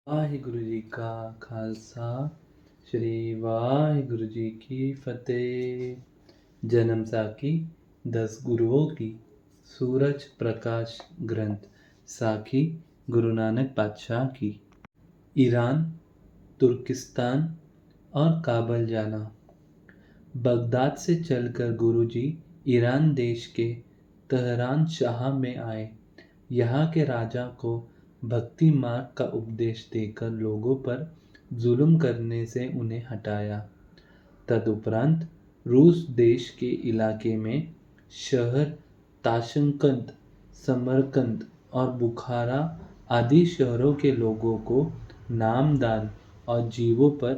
ਵਾਹਿਗੁਰੂ ਜੀ ਕਾ ਖਾਲਸਾ श्री वाहिगुरु जी की फतेह। जन्म साखी 10 गुरुओं की सूरज प्रकाश ग्रंथ साखी गुरु नानक पातशाह की। ईरान, तुर्किस्तान और काबल जाना। बगदाद से चलकर गुरुजी ईरान देश के तहरान शाह में आए। यहाँ के राजा को भक्ति मार्ग का उपदेश देकर लोगों पर जुल्म करने से उन्हें हटाया। तदुपरांत रूस देश के इलाके में शहर ताशकंद, समरकंद और बुखारा आदि शहरों के लोगों को नामदान और जीवों पर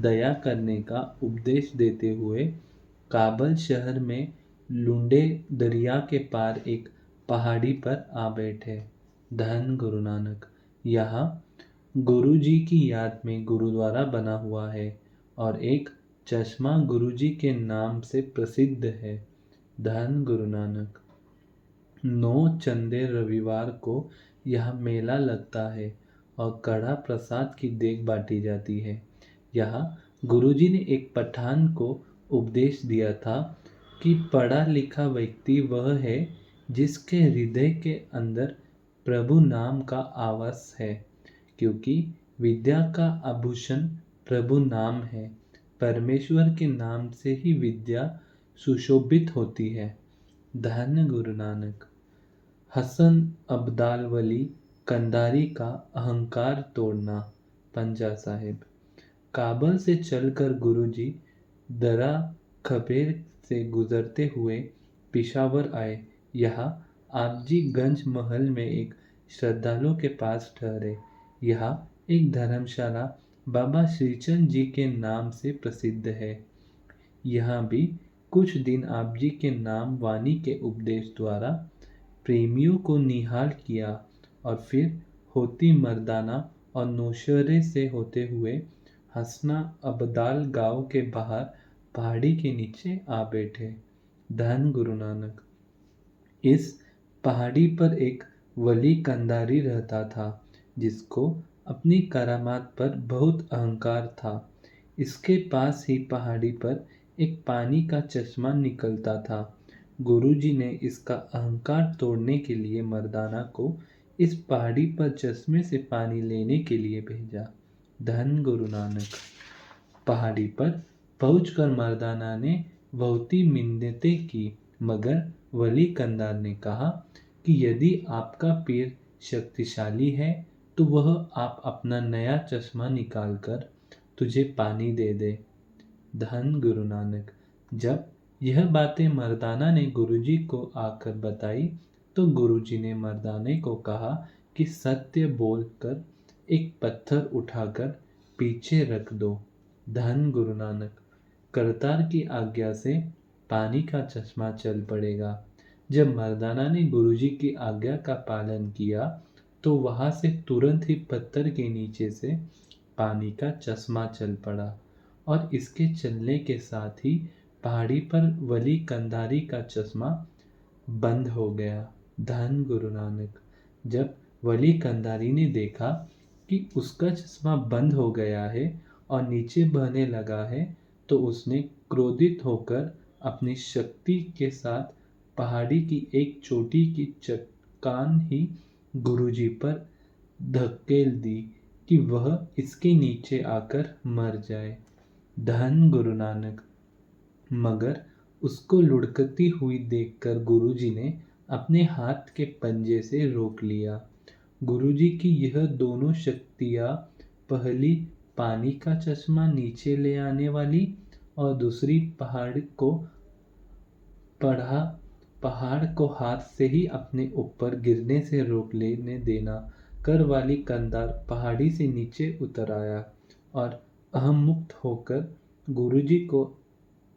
दया करने का उपदेश देते हुए काबल शहर में लुंडे दरिया के पार एक पहाड़ी पर आ बैठे। धन गुरु नानक। यहाँ गुरु जी की याद में गुरुद्वारा बना हुआ है और एक चश्मा गुरु जी के नाम से प्रसिद्ध है। धन गुरु नानक। 9 चंदे रविवार को यह मेला लगता है और कड़ा प्रसाद की देग बांटी जाती है। यहाँ गुरुजी ने एक पठान को उपदेश दिया था कि पढ़ा लिखा व्यक्ति वह है जिसके हृदय के अंदर प्रभु नाम का आवास है, क्योंकि विद्या का आभूषण प्रभु नाम है। परमेश्वर के नाम से ही विद्या सुशोभित होती है। धन्य गुरु नानक। हसन अब्दाल वली कंधारी का अहंकार तोड़ना। पंजा साहिब। काबल से चलकर गुरुजी दरा खबेर से गुजरते हुए पिशावर आए। यहाँ आप जी गंज महल में एक श्रद्धालु के पास ठहरे। यहाँ एक धर्मशाला बाबा श्रीचंद जी के नाम से प्रसिद्ध है। यहाँ भी कुछ दिन आप जी के नाम वाणी के उपदेश द्वारा प्रेमियों को निहाल किया और फिर होती मर्दाना और नौशहरे से होते हुए हसना अब्दाल गांव के बाहर पहाड़ी के नीचे आ बैठे। धन गुरु नानक। इस पहाड़ी पर एक वली कंधारी रहता था जिसको अपनी करामात पर बहुत अहंकार था। इसके पास ही पहाड़ी पर एक पानी का चश्मा निकलता था। गुरुजी ने इसका अहंकार तोड़ने के लिए मर्दाना को इस पहाड़ी पर चश्मे से पानी लेने के लिए भेजा। धन गुरु नानक। पहाड़ी पर पहुंचकर मर्दाना ने बहुती मिन्नतें की, मगर वली कंधार ने कहा कि यदि आपका पीर शक्तिशाली है तो वह आप अपना नया चश्मा निकालकर तुझे पानी दे दे। धन गुरु नानक। जब यह बातें मर्दाना ने गुरुजी को आकर बताई तो गुरुजी ने मर्दाने को कहा कि सत्य बोलकर एक पत्थर उठाकर पीछे रख दो। धन गुरु नानक। करतार की आज्ञा से पानी का चश्मा चल पड़ेगा। जब मर्दाना ने गुरुजी की आज्ञा का पालन किया तो वहां से तुरंत ही पत्थर के नीचे से पानी का चश्मा चल पड़ा और इसके चलने के साथ ही पहाड़ी पर वली कंधारी का चश्मा बंद हो गया। धन गुरु नानक। जब वली कंधारी ने देखा कि उसका चश्मा बंद हो गया है और नीचे बहने लगा है तो उसने क्रोधित होकर अपनी शक्ति के साथ पहाड़ी की एक चोटी की चट्टान ही गुरुजी पर धकेल दी कि वह इसके नीचे आकर मर जाए। धन गुरु नानक। मगर उसको लुढ़कती हुई देखकर गुरुजी ने अपने हाथ के पंजे से रोक लिया। गुरुजी की यह दोनों शक्तियाँ, पहली पानी का चश्मा नीचे ले आने वाली और दूसरी पहाड़ को हाथ से ही अपने ऊपर गिरने से रोक लेने देना कर वाली कंधार पहाड़ी से नीचे उतर आया और अहम मुक्त होकर गुरुजी को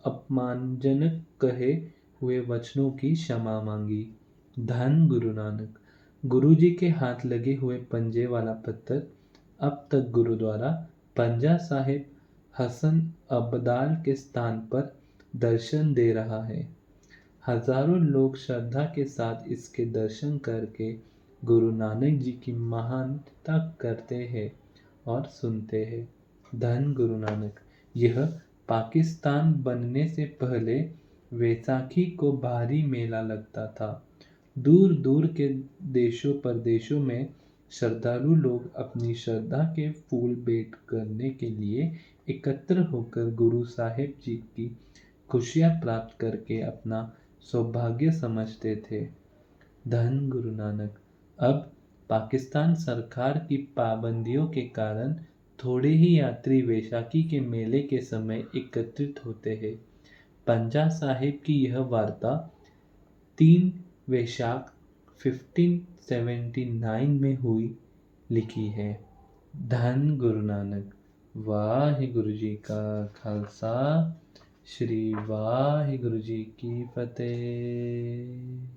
अपमानजनक कहे हुए वचनों की क्षमा मांगी। धन गुरु नानक। गुरुजी के हाथ लगे हुए पंजे वाला पत्थर अब तक गुरुद्वारा पंजा साहिब हसन अब्दाल के स्थान पर दर्शन दे रहा है। हजारों लोग श्रद्धा के साथ इसके दर्शन करके गुरु नानक जी की महानता करते हैं और सुनते हैं। धन गुरु नानक। यह पाकिस्तान बनने से पहले वैसाखी को भारी मेला लगता था। दूर दूर के देशों परदेशों में श्रद्धालु लोग अपनी श्रद्धा के फूल भेंट करने के लिए एकत्र होकर गुरु साहिब जी की खुशियाँ प्राप्त करके अपना सौभाग्य समझते थे। धन गुरु नानक। अब पाकिस्तान सरकार की पाबंदियों के कारण थोड़े ही यात्री वैशाखी के मेले के समय एकत्रित होते हैं। पंजा साहिब की यह वार्ता 3 वैशाख 1579 में हुई लिखी है। धन गुरु नानक। वाहिगुरु जी का खालसा, श्री वाहिगुरु जी की फतेह।